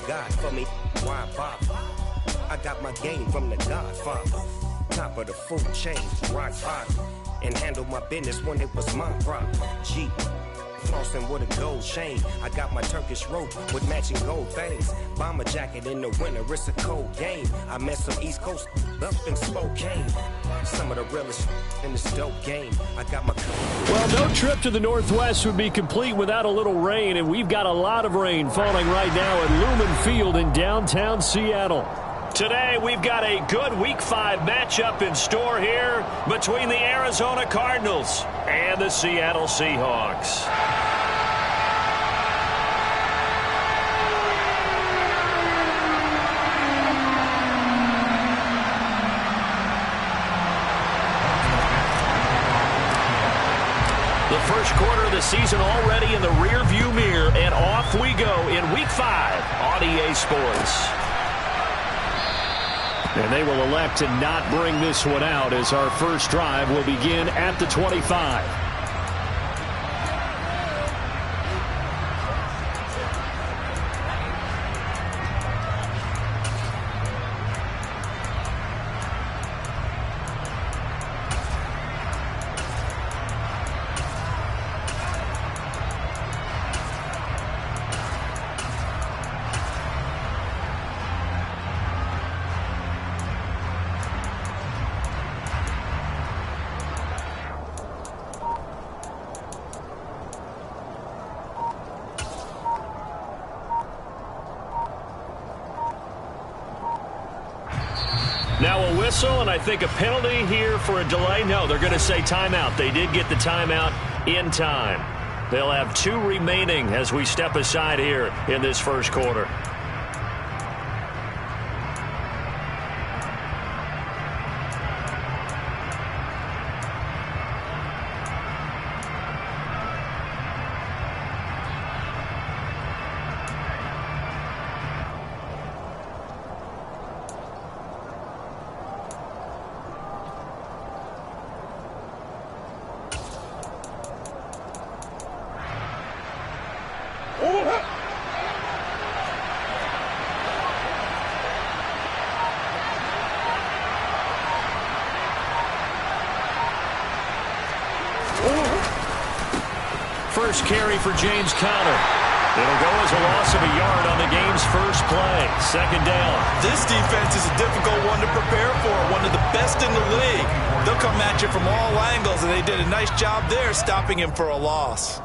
God for me, why bother? I got my game from the Godfather. Top of the food chain, rock bottom. And handle my business when it was my problem. G, flossing with a gold chain. I got my Turkish rope with matching gold things. Bomber jacket in the winter, it's a cold game. I met some East Coast up in Spokane. Some of the realest in this dope game. I got my... Well, no trip to the Northwest would be complete without a little rain, and we've got a lot of rain falling right now at Lumen Field in downtown Seattle. Today, we've got a good Week 5 matchup in store here between the Arizona Cardinals and the Seattle Seahawks. The first quarter of the season already in the rearview mirror, and off we go in Week 5 on EA Sports. And they will elect to not bring this one out as our first drive will begin at the 25. Now a whistle, and I think a penalty here for a delay. No, they're going to say timeout. They did get the timeout in time. They'll have 2 remaining as we step aside here in this first quarter. First carry for James Conner. It'll go as a loss of a yard on the game's first play. Second down. This defense is a difficult one to prepare for, one of the best in the league. They'll come at you from all angles, and they did a nice job there stopping him for a loss.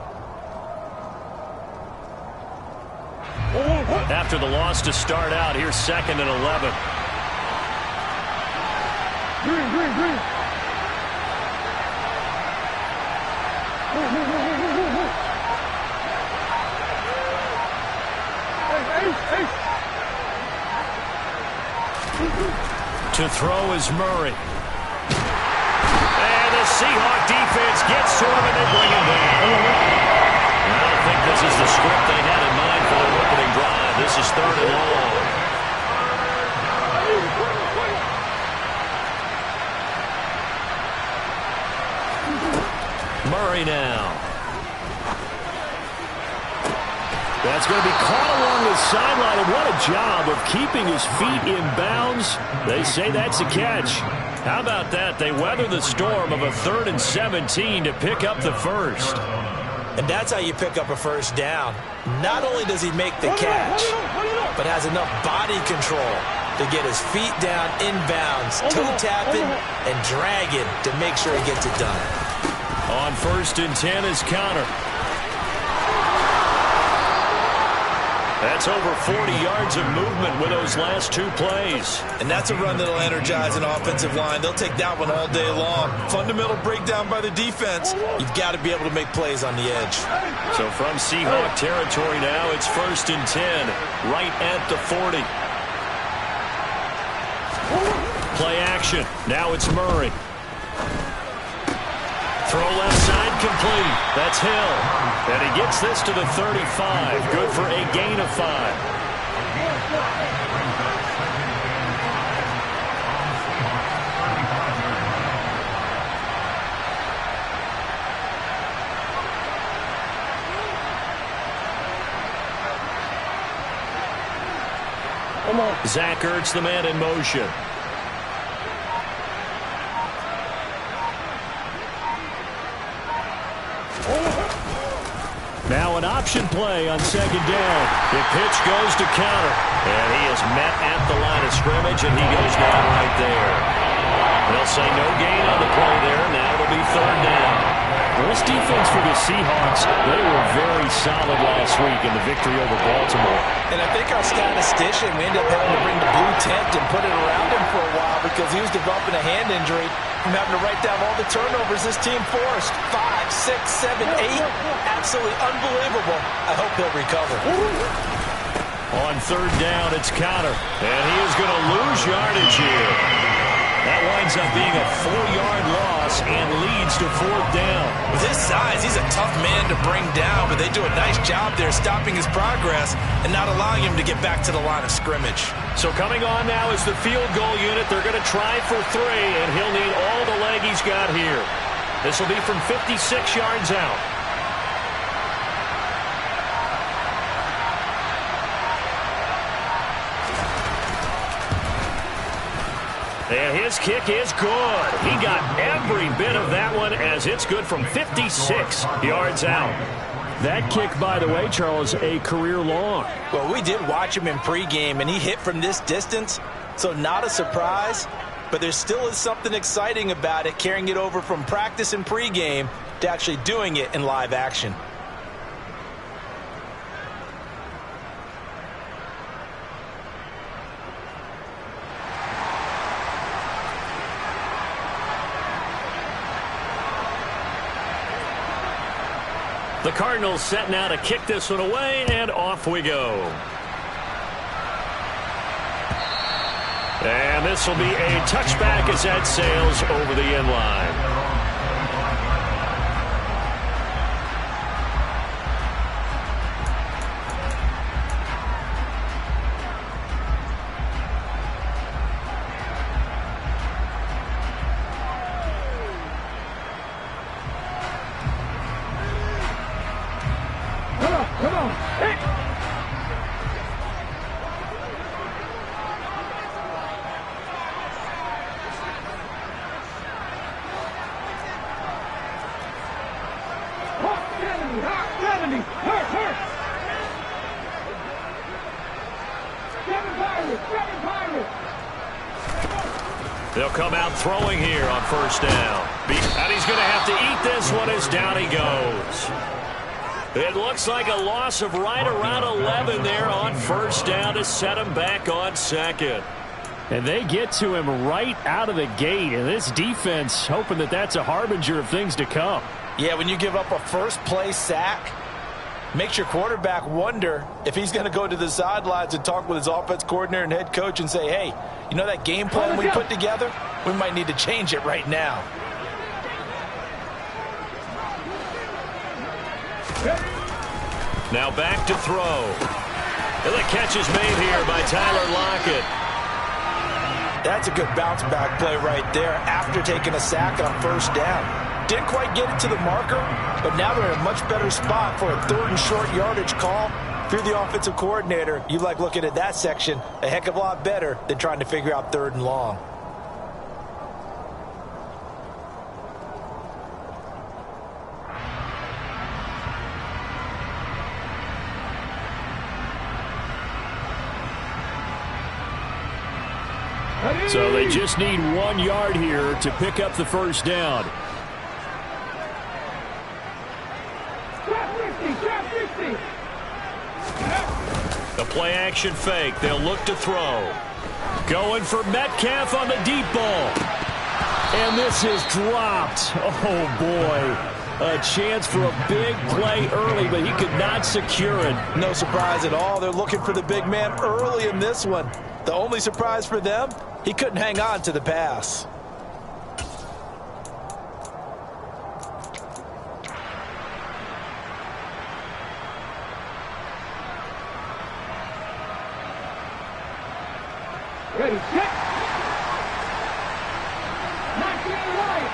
After the loss to start out, here's 2nd and 11. Green. To throw is Murray. And the Seahawk defense gets to him, and they bring him down. I don't think this is the script they had in mind for their opening drive. This is 3rd and long. Murray now. That's going to be caught along the sideline, and what a job of keeping his feet in bounds. They say that's a catch. How about that? They weather the storm of a 3rd and 17 to pick up the first. And that's how you pick up a first down. Not only does he make the catch, but has enough body control to get his feet down inbounds, toe-tapping and dragging to make sure he gets it done. On 1st and 10 is Conner. That's over 40 yards of movement with those last 2 plays. And that's a run that'll energize an offensive line. They'll take that one all day long. Fundamental breakdown by the defense. You've got to be able to make plays on the edge. So from Seahawk territory now, it's 1st and 10, right at the 40. Play action. Now it's Murray. Throw left side complete. That's Hill. And he gets this to the 35. Good for a gain of 5. Zach Ertz, the man in motion. Now an option play on second down. The pitch goes to counter. And he is met at the line of scrimmage, and he goes down right there. They'll say no gain on the play there. Now it'll be third down. Well, this defense for the Seahawks, they were very solid last week in the victory over Baltimore. And I think our statistician, we ended up having to bring the blue tent and put it around him for a while because he was developing a hand injury from having to write down all the turnovers this team forced. 5, 6, 7, 8. Absolutely unbelievable. I hope he'll recover. On third down, it's Counter. And he is going to lose yardage here. That winds up being a 4-yard loss and leads to fourth down. With his size, he's a tough man to bring down, but they do a nice job there stopping his progress and not allowing him to get back to the line of scrimmage. So coming on now is the field goal unit. They're going to try for 3, and he'll need all the leg he's got here. This will be from 56 yards out. And his kick is good. He got every bit of that one as it's good from 56 yards out. That kick, by the way, Charles, a career long. Well, we did watch him in pregame, and he hit from this distance, so not a surprise. But there still is something exciting about it, carrying it over from practice and pregame to actually doing it in live action. The Cardinals set now to kick this one away, and off we go. And this will be a touchback as that sails over the end line. They'll come out throwing here on first down. And he's going to have to eat this one as down he goes. It looks like a loss of right around 11 there on first down to set him back on second. And they get to him right out of the gate. And this defense hoping that that's a harbinger of things to come. Yeah, when you give up a first-play sack, makes your quarterback wonder if he's going to go to the sidelines and talk with his offense coordinator and head coach and say, hey, you know that game plan we put together? We might need to change it right now. Now back to throw. And the catch is made here by Tyler Lockett. That's a good bounce-back play right there after taking a sack on first down. Didn't quite get it to the marker, but now they're in a much better spot for a third and short yardage call. If you're the offensive coordinator, you like looking at that section a heck of a lot better than trying to figure out third and long. So they just need 1 yard here to pick up the first down. The play action fake. They'll look to throw. Going for Metcalf on the deep ball. And this is dropped. Oh, boy. A chance for a big play early, but he could not secure it. No surprise at all. They're looking for the big man early in this one. The only surprise for them, he couldn't hang on to the pass. Ready, set. Knock to the right.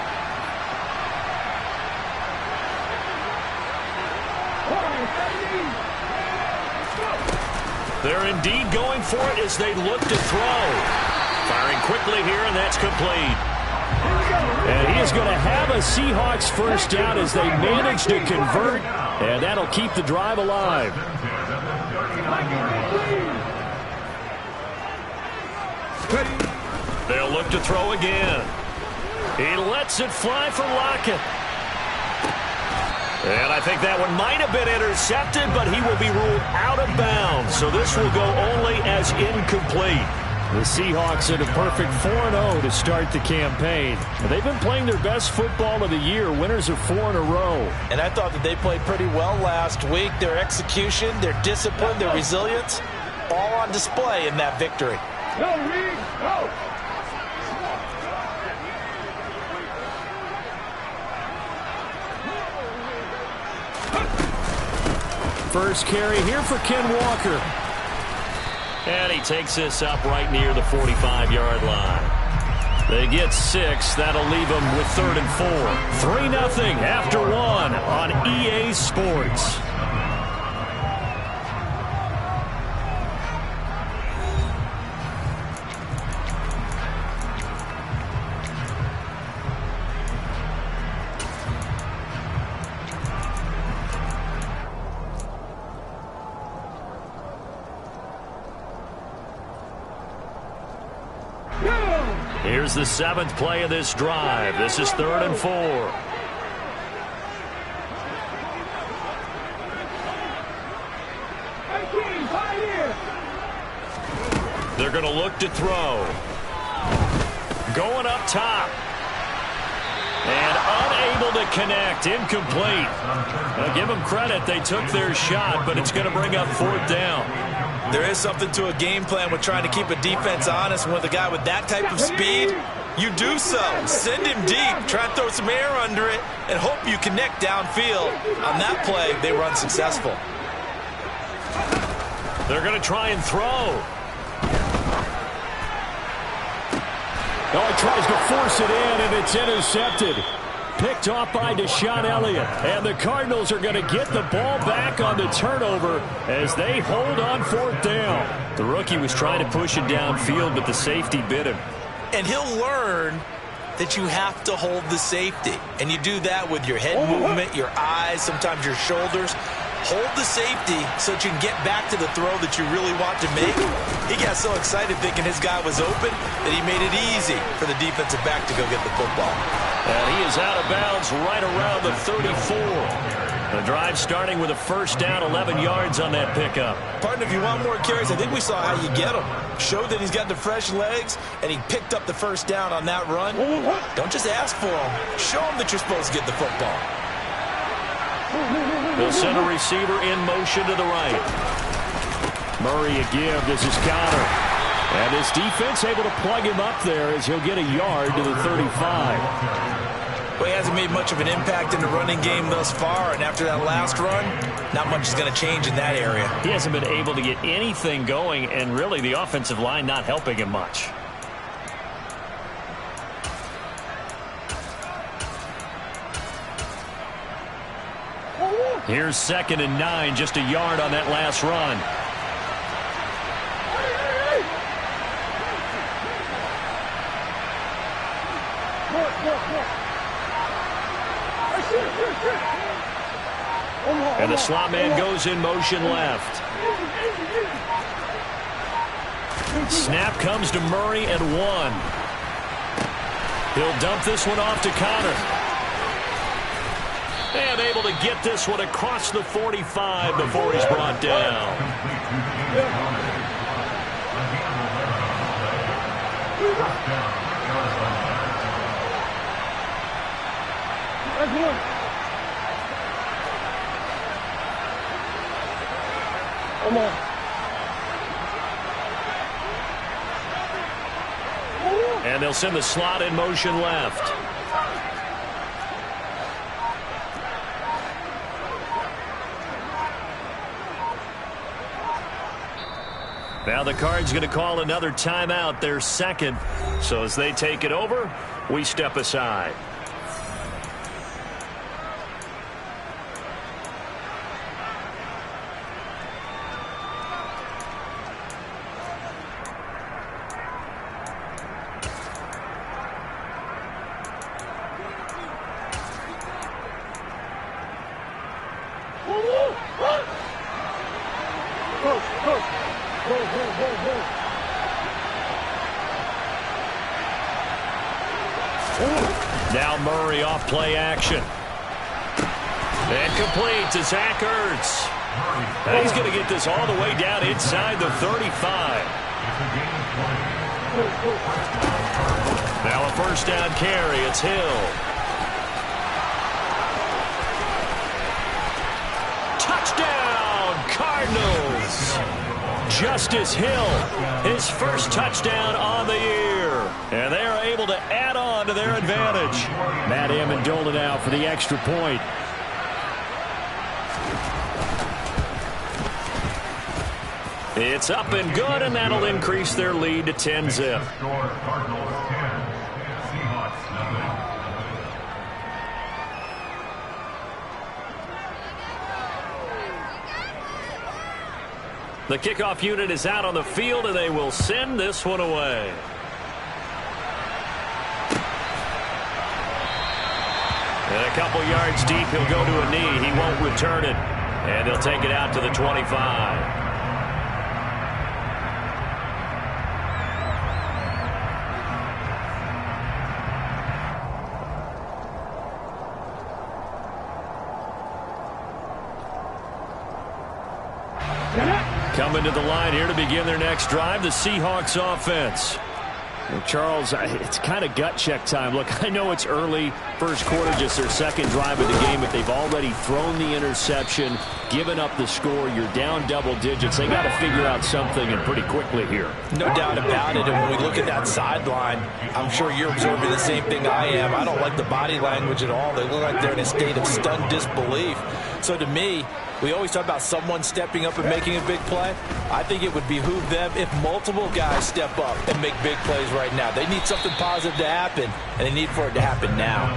Go. They're indeed going for it as they look to throw. Firing quickly here, and that's complete. And he is going to have a Seahawks first down as they manage to convert, and that'll keep the drive alive. They'll look to throw again. He lets it fly for Lockett. And I think that one might have been intercepted, but he will be ruled out of bounds. So this will go only as incomplete. The Seahawks at a perfect 4-0 to start the campaign. They've been playing their best football of the year, winners of 4 in a row. And I thought that they played pretty well last week. Their execution, their discipline, their resilience, all on display in that victory. Go, Reed, go! First carry here for Ken Walker. And he takes this up right near the 45-yard line. They get 6. That'll leave them with 3rd and 4. 3-0 after 1 on EA Sports. Here's the 7th play of this drive. This is 3rd and 4. They're going to look to throw. Going up top. And unable to connect. Incomplete. Now give them credit. They took their shot, but it's going to bring up 4th down. There is something to a game plan with trying to keep a defense honest. With a guy with that type of speed, you do so. Send him deep. Try and throw some air under it and hope you connect downfield. On that play, they were unsuccessful. They're going to try and throw. Oh, he tries to force it in, and it's intercepted. Picked off by Deshaun Elliott. And the Cardinals are going to get the ball back on the turnover as they hold on 4th down. The rookie was trying to push it downfield, but the safety bit him. And he'll learn that you have to hold the safety. And you do that with your head movement, your eyes, sometimes your shoulders. Hold the safety so that you can get back to the throw that you really want to make. He got so excited thinking his guy was open that he made it easy for the defensive back to go get the football. And he is out of bounds right around the 34. The drive starting with a first down, 11 yards on that pickup. Partner, if you want more carries, I think we saw how you get them. Showed that he's got the fresh legs, and he picked up the first down on that run. Don't just ask for them. Show them that you're supposed to get the football. They'll send a receiver in motion to the right. Murray a give. This is Connor. And his defense able to plug him up there as he'll get a yard to the 35. Well, he hasn't made much of an impact in the running game thus far, and after that last run, not much is going to change in that area. He hasn't been able to get anything going, and really the offensive line not helping him much. Here's 2nd and 9, just a yard on that last run. And the slot man goes in motion left. Snap comes to Murray at 1. He'll dump this one off to Connor. And able to get this one across the 45 before he's brought down. Come on. And they'll send the slot in motion left. Now the Cards going to call another timeout, their 2nd. So as they take it over, we step aside. Now Murray off play action. And complete to Zach Ertz. And he's going to get this all the way down inside the 35. Now a first down carry. It's Hill. Touchdown, Cardinals. Justice Hill, his first touchdown on the year. And they are able to add on to their advantage. Matt Amendola now for the extra point. It's up and good, and that'll increase their lead to 10-zip. The kickoff unit is out on the field, and they will send this one away. And a couple yards deep, he'll go to a knee. He won't return it. And they'll take it out to the 25. Coming to the line here to begin their next drive, the Seahawks offense. Well, Charles, it's kind of gut check time. Look, I know it's early, first quarter, just their second drive of the game, but they've already thrown the interception, given up the score. You're down double digits. They got to figure out something, and pretty quickly here. No doubt about it. And when we look at that sideline, I'm sure you're observing the same thing I am. I don't like the body language at all. They look like they're in a state of stunned disbelief. So to me, we always talk about someone stepping up and making a big play. I think it would behoove them if multiple guys step up and make big plays right now. They need something positive to happen, and they need for it to happen now.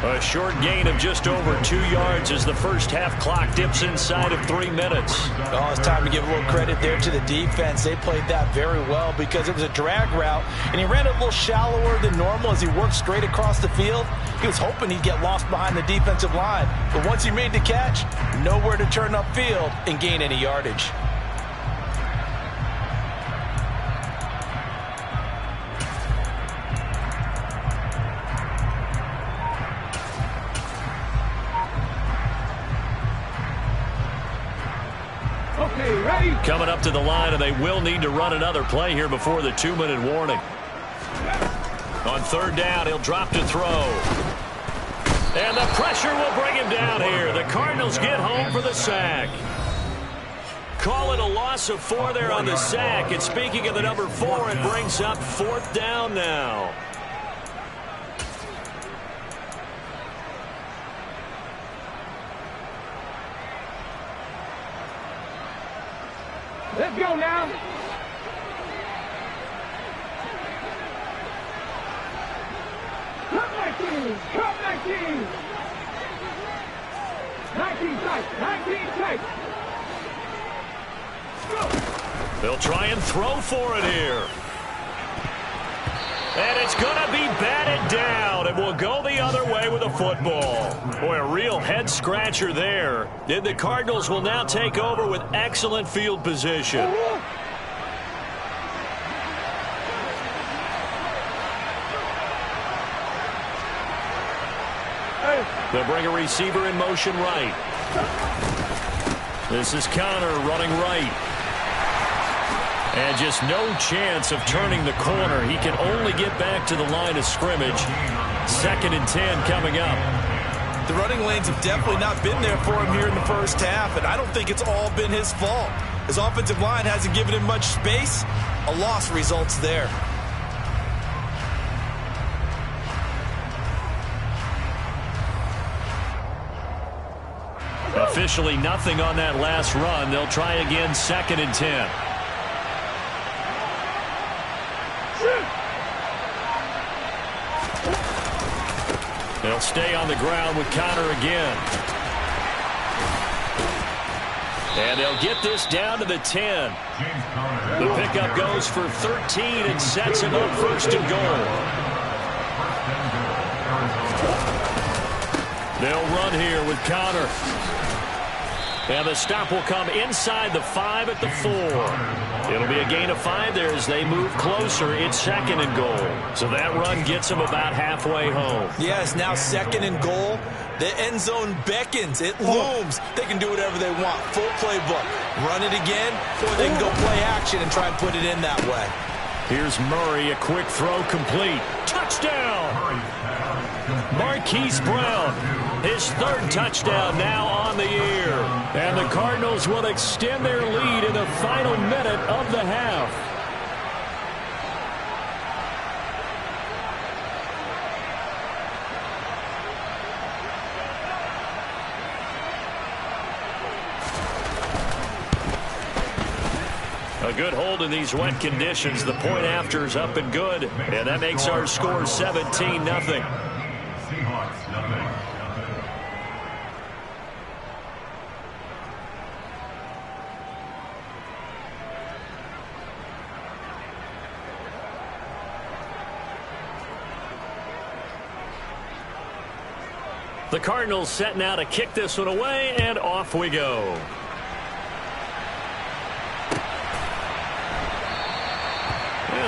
A short gain of just over 2 yards as the first half clock dips inside of 3 minutes. Oh, it's time to give a little credit there to the defense. They played that very well because it was a drag route, and he ran it a little shallower than normal as he worked straight across the field. He was hoping he'd get lost behind the defensive line, but once he made the catch, nowhere to turn upfield and gain any yardage. Coming up to the line, and they will need to run another play here before the 2-minute warning. On third down, he'll drop to throw. And the pressure will bring him down here. The Cardinals get home for the sack. Call it a loss of 4 there on the sack. And speaking of the number 4, it brings up fourth down now. Let's go now. Cut 19. Cut 19. 19 tight. 19 tight. Go. They'll try and throw for it here. And it's going to be batted down, and will go the other way with a football. Boy, a real head-scratcher there. And the Cardinals will now take over with excellent field position. They'll bring a receiver in motion right. This is Connor running right. And just no chance of turning the corner. He can only get back to the line of scrimmage. 2nd and 10 coming up. The running lanes have definitely not been there for him here in the first half, and I don't think it's all been his fault. His offensive line hasn't given him much space. A loss results there. Officially nothing on that last run. They'll try again, 2nd and 10. They'll stay on the ground with Connor again. And they'll get this down to the 10. The pickup goes for 13 and sets him up 1st and goal. They'll run here with Connor. And the stop will come inside the 5 at the 4. It'll be a gain of 5 there as they move closer. It's 2nd and goal. So that run gets them about halfway home. Yes, now 2nd and goal. The end zone beckons. It looms. They can do whatever they want. Full playbook. Run it again, or they can go play action and try and put it in that way. Here's Murray, a quick throw complete. Touchdown! Marquise Brown, his 3rd touchdown now on the year. And the Cardinals will extend their lead in the final minute of the half. A good hold in these wet conditions. The point after is up and good. And that makes our score 17-0. The Cardinals set now to kick this one away, and off we go.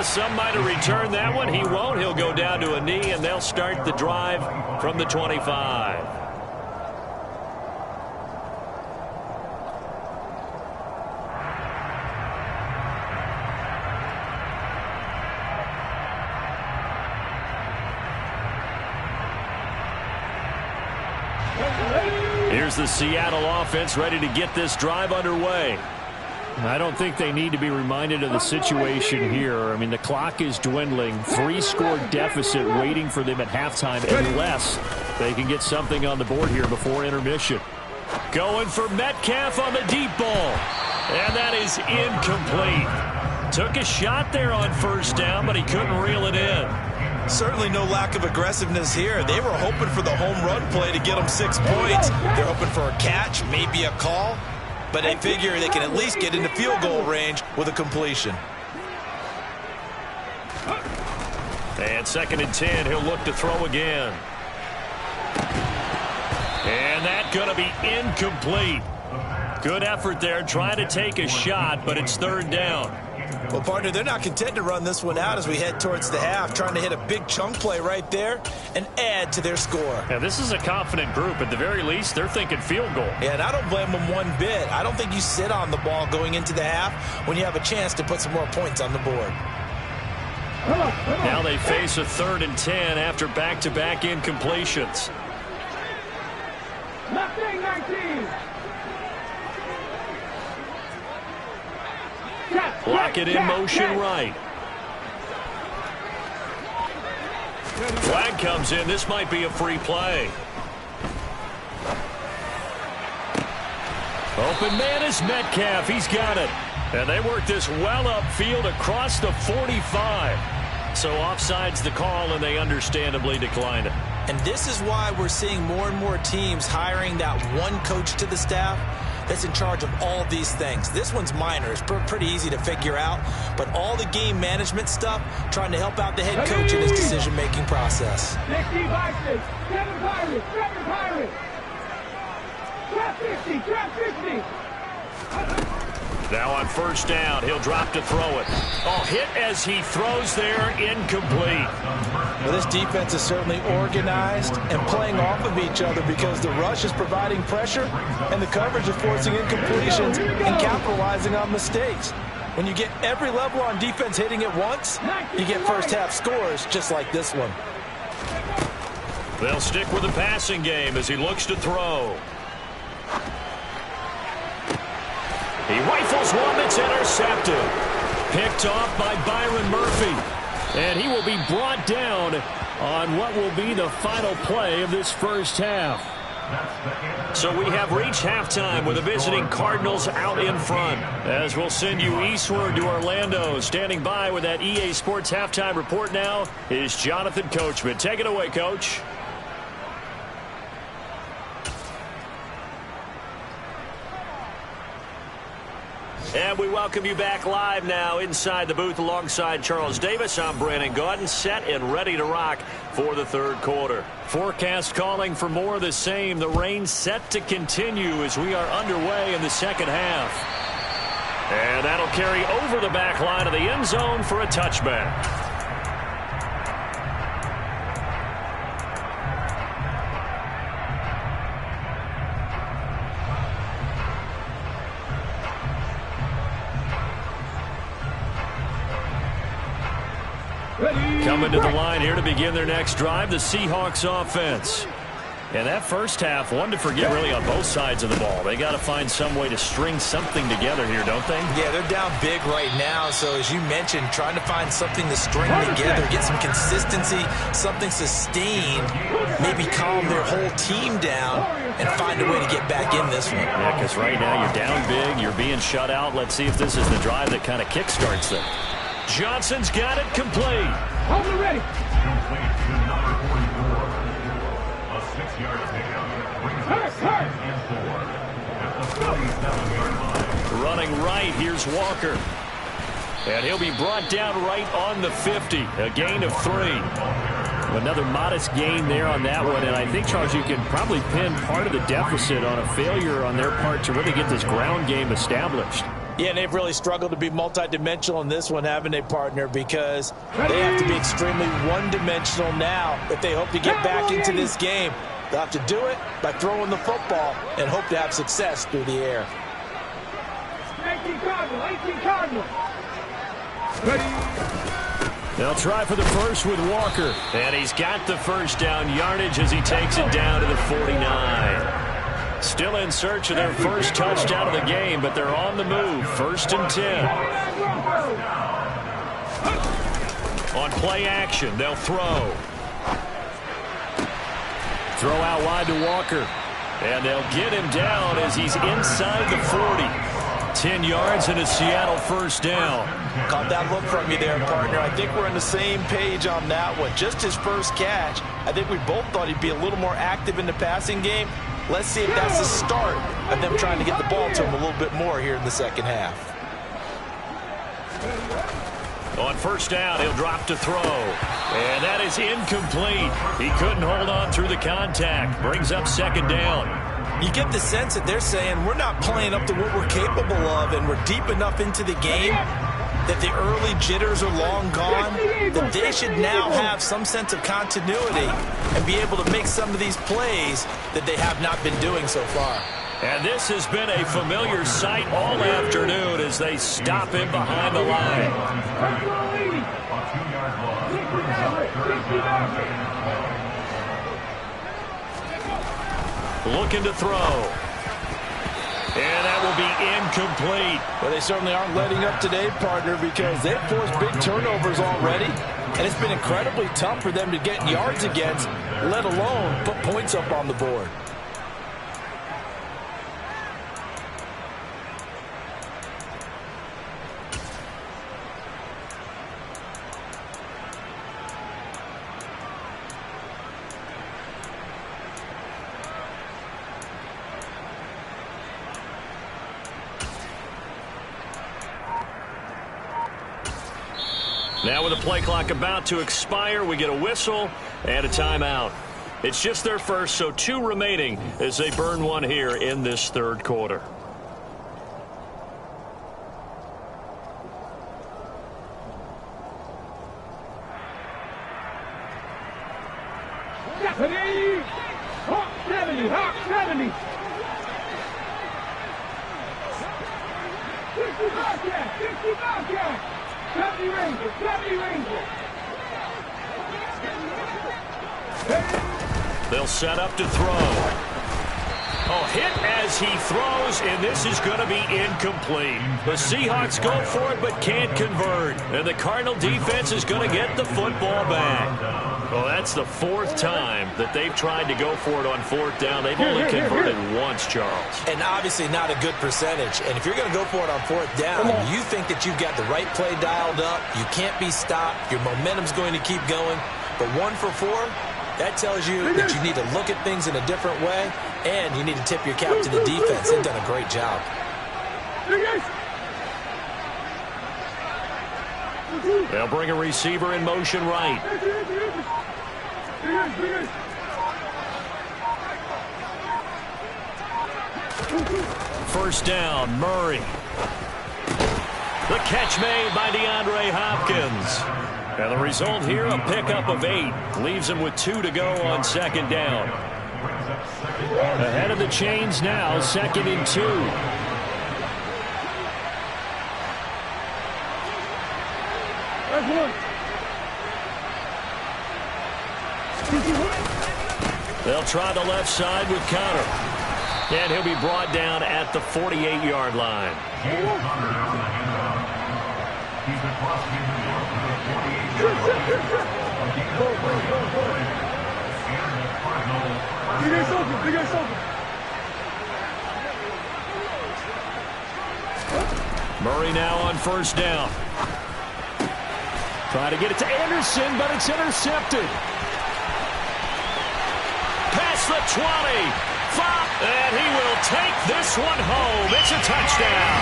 Some might have returned that one. He won't. He'll go down to a knee, and they'll start the drive from the 25. Here's the Seattle offense ready to get this drive underway. I don't think they need to be reminded of the situation here. I mean, the clock is dwindling. 3-score deficit waiting for them at halftime unless they can get something on the board here before intermission. Going for Metcalf on the deep ball. And that is incomplete. Took a shot there on 1st down, but he couldn't reel it in. Certainly no lack of aggressiveness here. They were hoping for the home run play to get them 6 points. They're hoping for a catch, maybe a call. But they figure they can at least get into field goal range with a completion. And 2nd and 10, he'll look to throw again. And that's going to be incomplete. Good effort there, trying to take a shot, but it's 3rd down. Well, partner, they're not content to run this one out as we head towards the half, trying to hit a big chunk play right there and add to their score. Now, this is a confident group. At the very least, they're thinking field goal. Yeah, and I don't blame them one bit. I don't think you sit on the ball going into the half when you have a chance to put some more points on the board. Now they face a 3rd and 10 after back-to-back incompletions. 19. Lock it in motion right. Flag comes in. This might be a free play. Open man is Metcalf. He's got it. And they work this well upfield across the 45. So offside's the call, and they understandably decline it. And this is why we're seeing more and more teams hiring that one coach to the staff that's in charge of all these things. This one's minor. It's pretty easy to figure out. But all the game management stuff, trying to help out the head coach in his decision-making process. 60 Vikings, 7 Pirates, 7 Pirates. Trap 50, trap 50. Now on 1st down, he'll drop to throw it. Oh, hit as he throws there, incomplete. Well, this defense is certainly organized and playing off of each other because the rush is providing pressure and the coverage is forcing incompletions and capitalizing on mistakes. When you get every level on defense hitting at once, you get first-half scores just like this one. They'll stick with the passing game as he looks to throw. He rifles one that's intercepted. Picked off by Byron Murphy. And he will be brought down on what will be the final play of this 1st half. So we have reached halftime with the visiting Cardinals out in front. As we'll send you eastward to Orlando. Standing by with that EA Sports halftime report now is Jonathan Coachman. Take it away, Coach. And And we welcome you back live now inside the booth alongside Charles Davis. I'm Brandon Gaudin, set and ready to rock for the third quarter. Forecast calling for more of the same. The rain set to continue as we are underway in the second half. And that'll carry over the back line of the end zone for a touchback. Coming to the line here to begin their next drive, the Seahawks offense. And that first half, one to forget really on both sides of the ball. They got to find some way to string something together here, don't they? Yeah, they're down big right now. So as you mentioned, trying to find something to string together, get some consistency, something sustained, maybe calm their whole team down and find a way to get back in this one. Yeah, because right now you're down big, you're being shut out. Let's see if this is the drive that kind of kickstarts them. Johnson's got it complete. Hold it ready. A 6-yard pickup brings Hurt. at the 37-yard line. Running right, here's Walker. And he'll be brought down right on the 50. A gain of 3. Another modest gain there on that one. And I think, Charles, you can probably pin part of the deficit on a failure on their part to really get this ground game established. Yeah, and they've really struggled to be multidimensional in this one, haven't they, partner? Because they have to be extremely one-dimensional now if they hope to get back into this game. They'll have to do it by throwing the football and hope to have success through the air. 18 Cardinal. Ready. They'll try for the first with Walker. And he's got the first down yardage as he takes it down to the 49. Still in search of their first touchdown of the game, but they're on the move. 1st and 10. On play action, they'll throw. Throw out wide to Walker. And they'll get him down as he's inside the 40. 10 yards and a Seattle first down. Caught that look from you there, partner. I think we're on the same page on that one. Just his first catch. I think we both thought he'd be a little more active in the passing game. Let's see if that's the start of them trying to get the ball to him a little bit more here in the second half. On first down, he'll drop to throw. And that is incomplete. He couldn't hold on through the contact. Brings up 2nd down. You get the sense that they're saying we're not playing up to what we're capable of, and we're deep enough into the game that the early jitters are long gone, that they should now have some sense of continuity and be able to make some of these plays that they have not been doing so far. And this has been a familiar sight all afternoon as they stop him behind the line. Looking to throw. And that will be incomplete. Well, they certainly aren't letting up today, partner, because they've forced big turnovers already. And it's been incredibly tough for them to get yards against, let alone put points up on the board. Now with the play clock about to expire, we get a whistle and a timeout. It's just their first, so 2 remaining as they burn one here in this third quarter. Hawk 70, Hawk 70. 60 Bobcat. 70 Rangers, 70 Rangers. They'll set up to throw. Oh, hit as he throws, and this is going to be incomplete. The Seahawks go for it but can't convert. And the Cardinal defense is going to get the football back. Well, that's the 4th time that they've tried to go for it on 4th down. They've only converted once, Charles. And obviously not a good percentage. And if you're going to go for it on 4th down, you think that you've got the right play dialed up. You can't be stopped. Your momentum's going to keep going. But 1 for 4, that tells you that you need to look at things in a different way, and you need to tip your cap to the defense. They've done a great job. They'll bring a receiver in motion right. First down, Murray. The catch made by DeAndre Hopkins. And the result here, a pickup of 8. Leaves him with 2 to go on second down. Ahead of the chains now, 2nd and 2. They'll try the left side with Conner. And he'll be brought down at the 48-yard line. Murray now on first down. Try to get it to Anderson, but it's intercepted. Past the 20. And he will take this one home. It's a touchdown.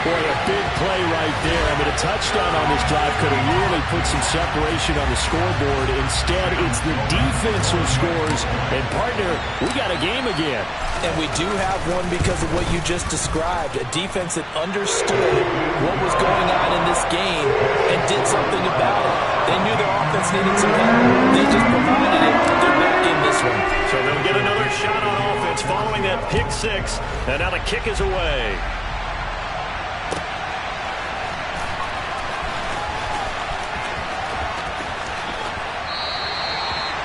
Boy, a big play right there. I mean, a touchdown on this drive could have really put some separation on the scoreboard. Instead, it's the defense who scores. And, partner, we got a game again. And we do have one because of what you just described. A defense that understood what was going on in this game and did something about it. They knew their offense needed some help. They just provided it. They're back in this one. So they'll get another shot on offense following that pick 6. And now the kick is away.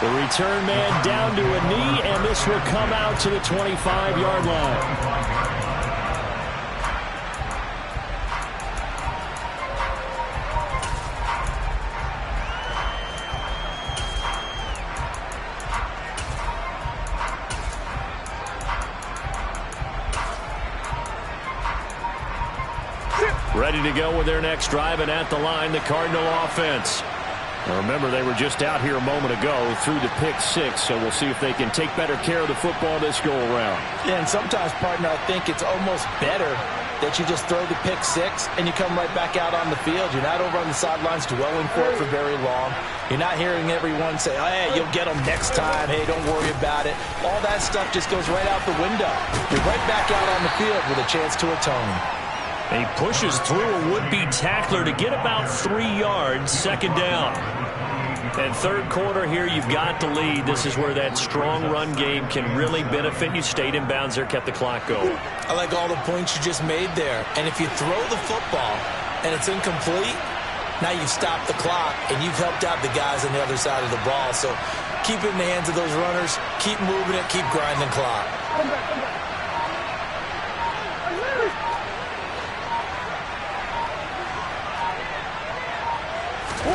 The return man down to a knee, and this will come out to the 25-yard line. Ready to go with their next drive, and at the line, the Cardinal offense. Now remember, they were just out here a moment ago through the pick 6, so we'll see if they can take better care of the football this go-around. Yeah, and sometimes, partner, I think it's almost better that you just throw the pick 6 and you come right back out on the field. You're not over on the sidelines dwelling for it for very long. You're not hearing everyone say, oh, hey, you'll get them next time. Hey, don't worry about it. All that stuff just goes right out the window. You're right back out on the field with a chance to atone. He pushes through a would-be tackler to get about 3 yards, second down. And third quarter here, you've got the lead. This is where that strong run game can really benefit you. Stayed in bounds there, kept the clock going. I like all the points you just made there. And if you throw the football and it's incomplete, now you've stopped the clock and you've helped out the guys on the other side of the ball. So keep it in the hands of those runners. Keep moving it. Keep grinding clock.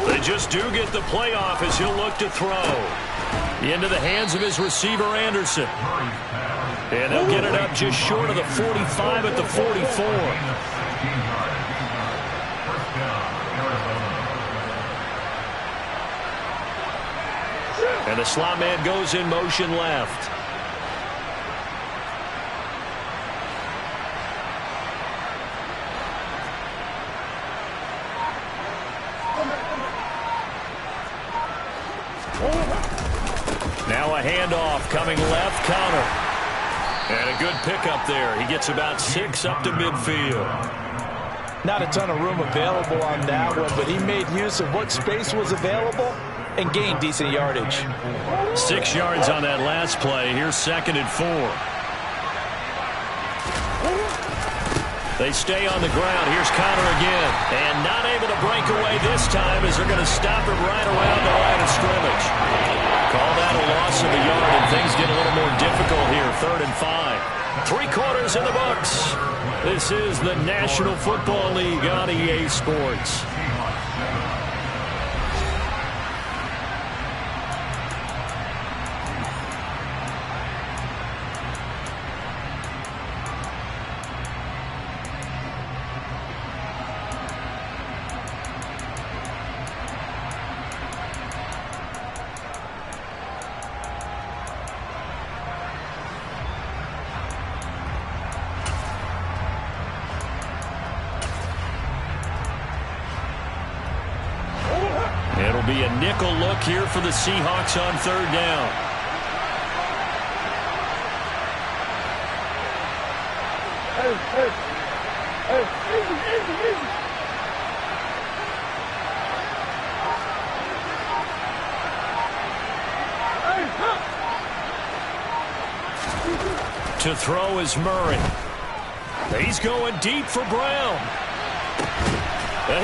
They just do get the playoff as he'll look to throw. Into the hands of his receiver, Anderson. And they'll get it up just short of the 45 at the 44. And the slot man goes in motion left. Now a handoff coming left, Conner. And a good pickup there. He gets about 6 up to midfield. Not a ton of room available on that one, but he made use of what space was available and gained decent yardage. 6 yards on that last play. Here's 2nd and 4. They stay on the ground. Here's Conner again. And not able to break away this time as they're going to stop him right around the line of scrimmage. Call that a loss of a yard, and things get a little more difficult here. 3rd and 5. 3 quarters in the books. This is the National Football League on EA Sports. It'll be a nickel look here for the Seahawks on third down. To throw is Murray. He's going deep for Brown.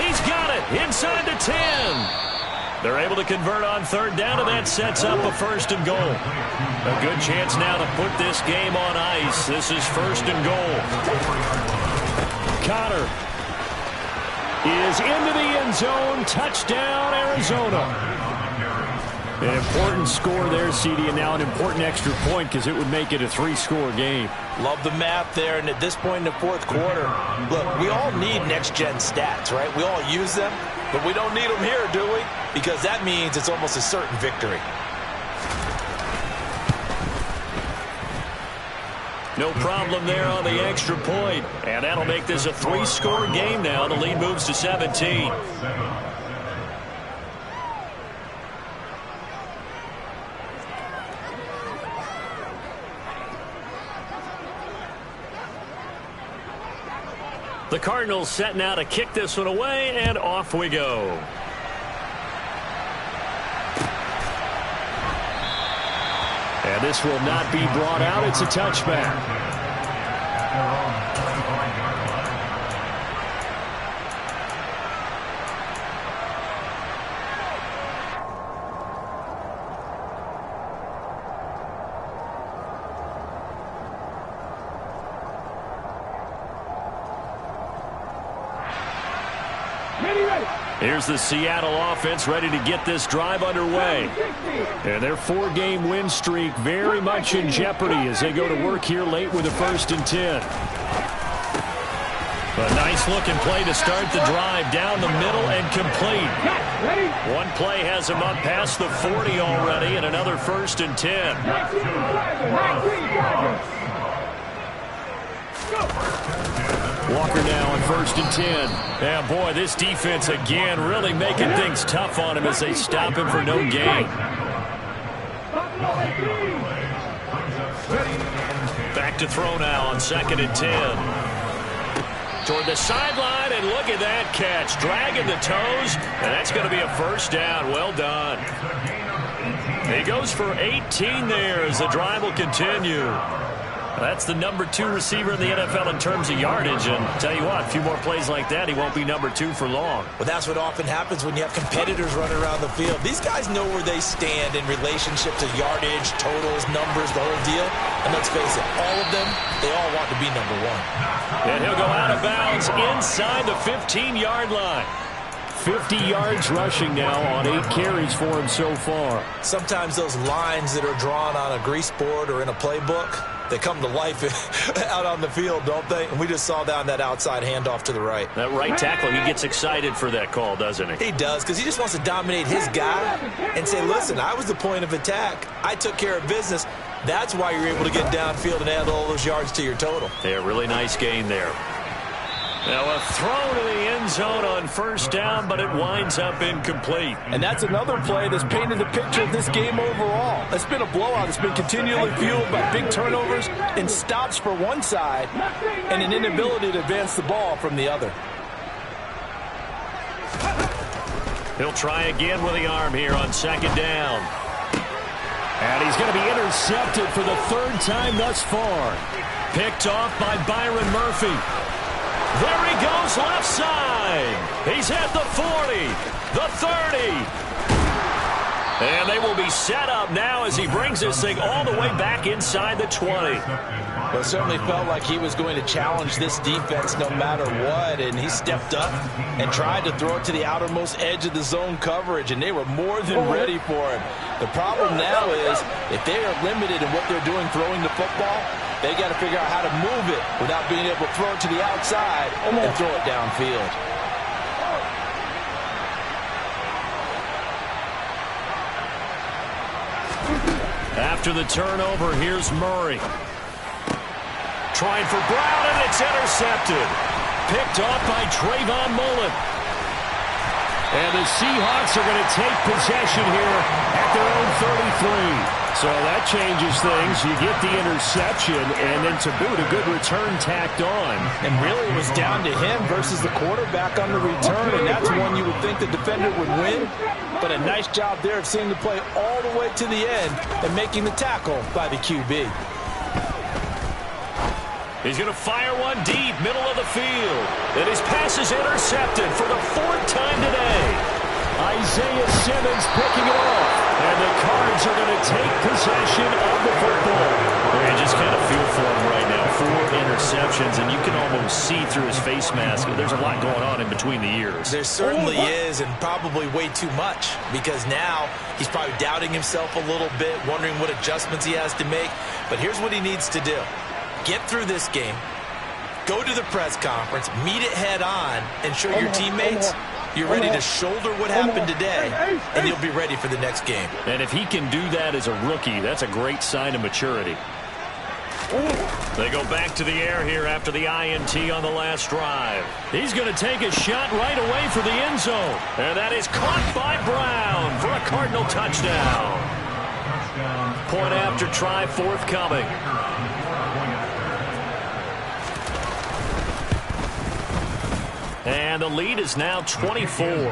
He's got it inside the 10. They're able to convert on third down, and that sets up a first and goal. A good chance now to put this game on ice. This is first and goal. Connor is into the end zone. Touchdown, Arizona. An important score there, CD, and now an important extra point because it would make it a 3-score game. Love the math there, and at this point in the fourth quarter, look, we all need next-gen stats, right? We all use them, but we don't need them here, do we? Because that means it's almost a certain victory. No problem there on the extra point, and that'll make this a 3-score game now. The lead moves to 17. The Cardinals set now to kick this one away, and off we go. And this will not be brought out. It's a touchback. Here's the Seattle offense ready to get this drive underway. And their 4-game win streak very much in jeopardy as they go to work here late with a 1st and 10. A nice looking play to start the drive down the middle and complete. One play has him up past the 40 already, and another 1st and 10. Walker now on 1st and 10. Yeah, boy, this defense again really making things tough on him as they stop him for no gain. Back to throw now on 2nd and 10. Toward the sideline, and look at that catch. Dragging the toes, and that's going to be a 1st down. Well done. He goes for 18 there as the drive will continue. That's the number 2 receiver in the NFL in terms of yardage. And tell you what, a few more plays like that, he won't be number 2 for long. Well, that's what often happens when you have competitors running around the field. These guys know where they stand in relationship to yardage, totals, numbers, the whole deal. And let's face it, all of them, they all want to be number 1. And he'll go out of bounds inside the 15-yard line. 50 yards rushing now on 8 carries for him so far. Sometimes those lines that are drawn on a grease board or in a playbook, they come to life out on the field, don't they? And we just saw down that outside handoff to the right. That right tackle, he gets excited for that call, doesn't he? He does, because he just wants to dominate his guy and say, listen, I was the point of attack. I took care of business. That's why you're able to get downfield and add all those yards to your total. Yeah, really nice gain there. Now a throw to the end zone on 1st down, but it winds up incomplete. And that's another play that's painted the picture of this game overall. It's been a blowout. It's been continually fueled by big turnovers and stops for one side and an inability to advance the ball from the other. He'll try again with the arm here on 2nd down. And he's going to be intercepted for the 3rd time thus far. Picked off by Byron Murphy. There he goes left side. He's at the 40, the 30. And they will be set up now as he brings this thing all the way back inside the 20. Well, it certainly felt like he was going to challenge this defense no matter what, and he stepped up and tried to throw it to the outermost edge of the zone coverage, and they were more than ready for him. The problem now is if they are limited in what they're doing throwing the football, they got to figure out how to move it without being able to throw it to the outside and throw it downfield. After the turnover, here's Murray. Trying for Brown, and it's intercepted. Picked off by Trayvon Mullen. And the Seahawks are going to take possession here at their own 33. So that changes things. You get the interception, and then to boot, a good return tacked on. And really it was down to him versus the quarterback on the return, and that's one you would think the defender would win. But a nice job there of seeing the play all the way to the end and making the tackle by the QB. He's going to fire one deep, middle of the field. And his pass is intercepted for the 4th time today. Isaiah Simmons picking it off. And the Cards are going to take possession of the football. You just kind of feel for him right now. 4 interceptions, and you can almost see through his face mask. There's a lot going on in between the ears. There certainly is, and probably way too much, because now he's probably doubting himself a little bit, wondering what adjustments he has to make. But here's what he needs to do. Get through this game, go to the press conference, meet it head on, and show your teammates you're ready to shoulder what happened today, and you'll be ready for the next game. And if he can do that as a rookie, that's a great sign of maturity. They go back to the air here after the INT on the last drive. He's going to take a shot right away for the end zone. And that is caught by Brown for a Cardinal touchdown. Point after try forthcoming. And the lead is now 24. Makes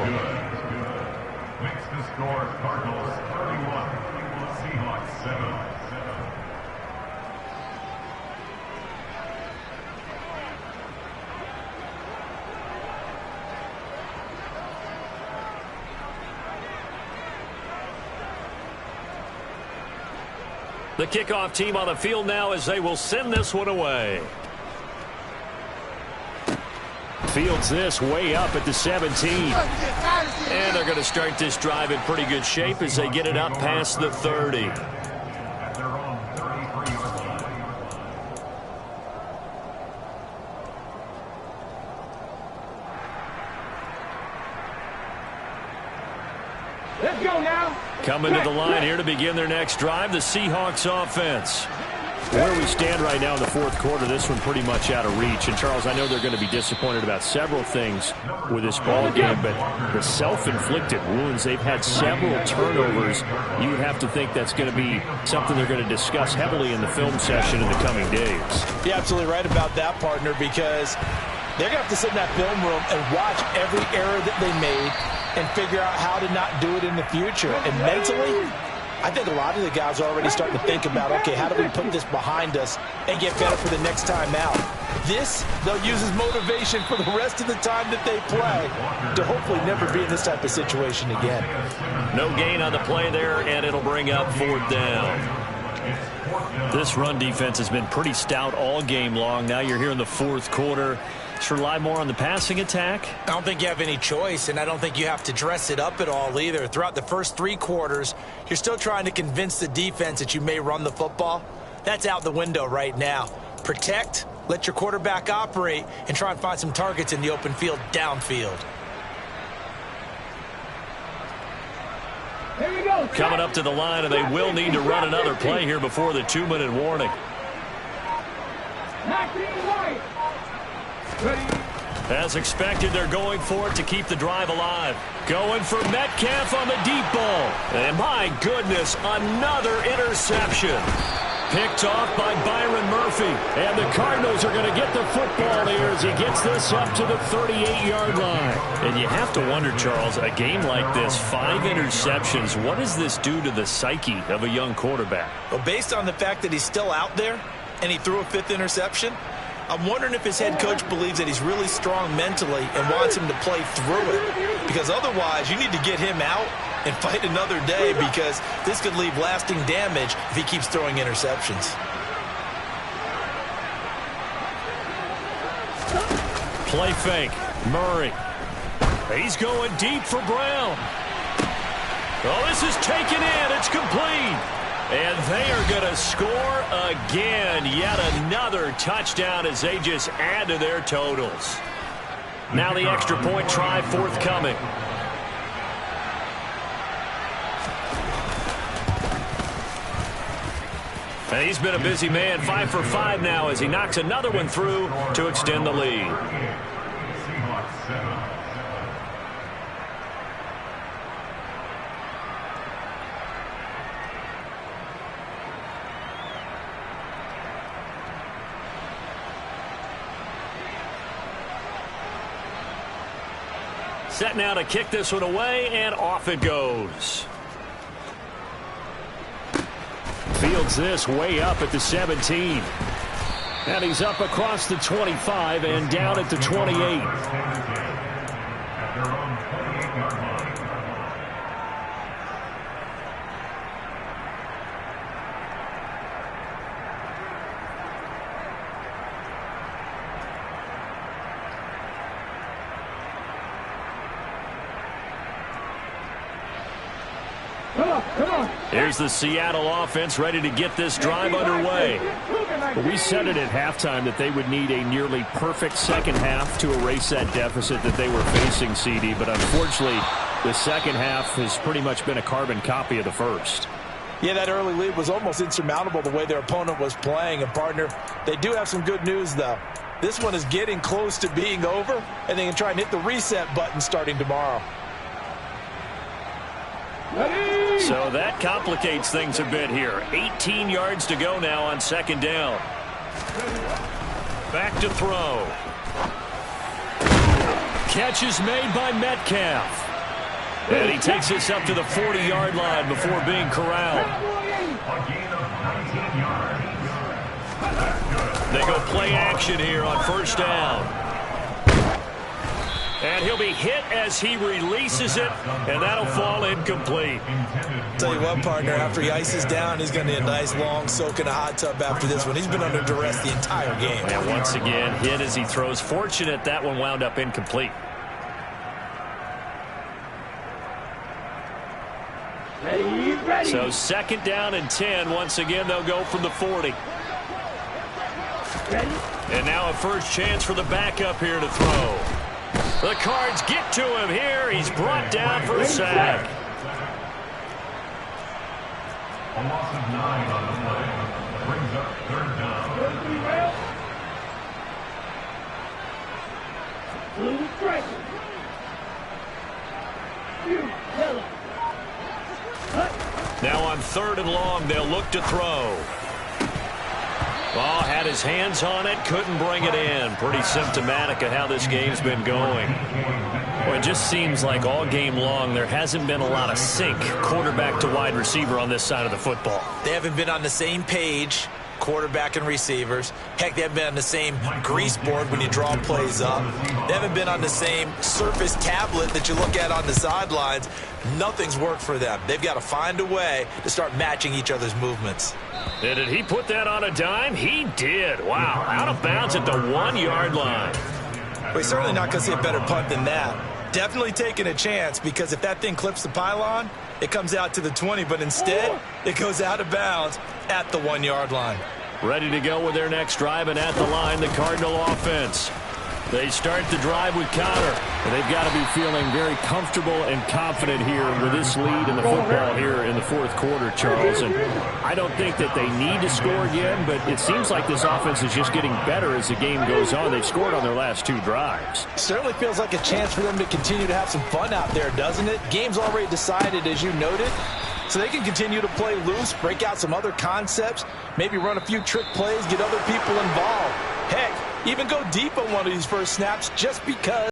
the score Cardinals 31, Seahawks 7. The kickoff team on the field now as they will send this one away. Fields this way up at the 17. And they're going to start this drive in pretty good shape as they get it up past the 30. At their own 33-yard line. Let's go now. Coming to the line here to begin their next drive, the Seahawks offense. Where we stand right now in the 4th quarter, this one pretty much out of reach. And, Charles, I know they're going to be disappointed about several things with this ball game, but the self-inflicted wounds, they've had several turnovers. You would have to think that's going to be something they're going to discuss heavily in the film session in the coming days. You're absolutely right about that, partner, because they're going to have to sit in that film room and watch every error that they made and figure out how to not do it in the future. And mentally, I think a lot of the guys are already starting to think about, okay, how do we put this behind us and get better for the next time out? This, they'll use as motivation for the rest of the time that they play to hopefully never be in this type of situation again. No gain on the play there, and it'll bring up 4th down. This run defense has been pretty stout all game long. Now you're here in the 4th quarter. Should rely more on the passing attack? I don't think you have any choice, and I don't think you have to dress it up at all either. Throughout the first 3 quarters, you're still trying to convince the defense that you may run the football. That's out the window right now. Protect, let your quarterback operate, and try and find some targets in the open field downfield. Here we go. Coming up to the line, and they will need to run another play here before the 2-minute warning. Maxine White. Ready. As expected, they're going for it to keep the drive alive. Going for Metcalf on the deep ball. And my goodness, another interception. Picked off by Byron Murphy. And the Cardinals are going to get the football here as he gets this up to the 38-yard line. And you have to wonder, Charles, a game like this, 5 interceptions, what does this do to the psyche of a young quarterback? Well, based on the fact that he's still out there and he threw a 5th interception, I'm wondering if his head coach believes that he's really strong mentally and wants him to play through it. Because otherwise, you need to get him out and fight another day, because this could leave lasting damage if he keeps throwing interceptions. Play fake. Murray. He's going deep for Brown. Oh, this is taken in. It's complete. And they are going to score again. Yet another touchdown as they just add to their totals. Now the extra point try forthcoming. And he's been a busy man, 5 for 5 now as he knocks another one through to extend the lead. Set now to kick this one away, and off it goes. Fields this way up at the 17. And he's up across the 25 and down at the 28. At their own 28-yard line. Here's the Seattle offense ready to get this drive underway. But we said it at halftime that they would need a nearly perfect second half to erase that deficit that they were facing, CD. But unfortunately, the second half has pretty much been a carbon copy of the first. Yeah, that early lead was almost insurmountable the way their opponent was playing. And, partner, they do have some good news, though. This one is getting close to being over, and they can try and hit the reset button starting tomorrow. So that complicates things a bit here. 18 yards to go now on second down. Back to throw. Catch is made by Metcalf. And he takes this up to the 40-yard line before being corralled. A gain of 19 yards. That's good. They go play action here on first down. And he'll be hit as he releases it, and that'll fall incomplete. Tell you what, partner, after he ices down, he's going to need a nice long soak in a hot tub after this one. He's been under duress the entire game. And once again, hit as he throws. Fortunate that one wound up incomplete. So second down and 10. Once again, they'll go from the 40. And now a first chance for the backup here to throw. The Cards get to him here. He's brought down for a sack. A loss of 9 on the play. Brings up third down. Blue strike. Yellow. Now on third and long, they'll look to throw. Ball had his hands on it, couldn't bring it in. Pretty symptomatic of how this game's been going. Well, it just seems like all game long there hasn't been a lot of sync quarterback to wide receiver on this side of the football. They haven't been on the same page, quarterback and receivers. Heck, they haven't been on the same grease board when you draw plays up. They haven't been on the same surface tablet that you look at on the sidelines. Nothing's worked for them. They've got to find a way to start matching each other's movements. And did he put that on a dime? He did. Wow, out of bounds at the 1-yard line. Well, he's certainly not going to see a better punt than that. Definitely taking a chance, because if that thing clips the pylon, it comes out to the 20, but instead it goes out of bounds at the 1-yard line. Ready to go with their next drive, and at the line, the Cardinal offense. They start the drive with Connor. And they've got to be feeling very comfortable and confident here with this lead in the football here in the fourth quarter, Charles. And I don't think that they need to score again, but it seems like this offense is just getting better as the game goes on. They've scored on their last 2 drives. Certainly feels like a chance for them to continue to have some fun out there, doesn't it? Game's already decided, as you noted. So they can continue to play loose, break out some other concepts, maybe run a few trick plays, get other people involved. Heck, even go deep on one of these first snaps just because.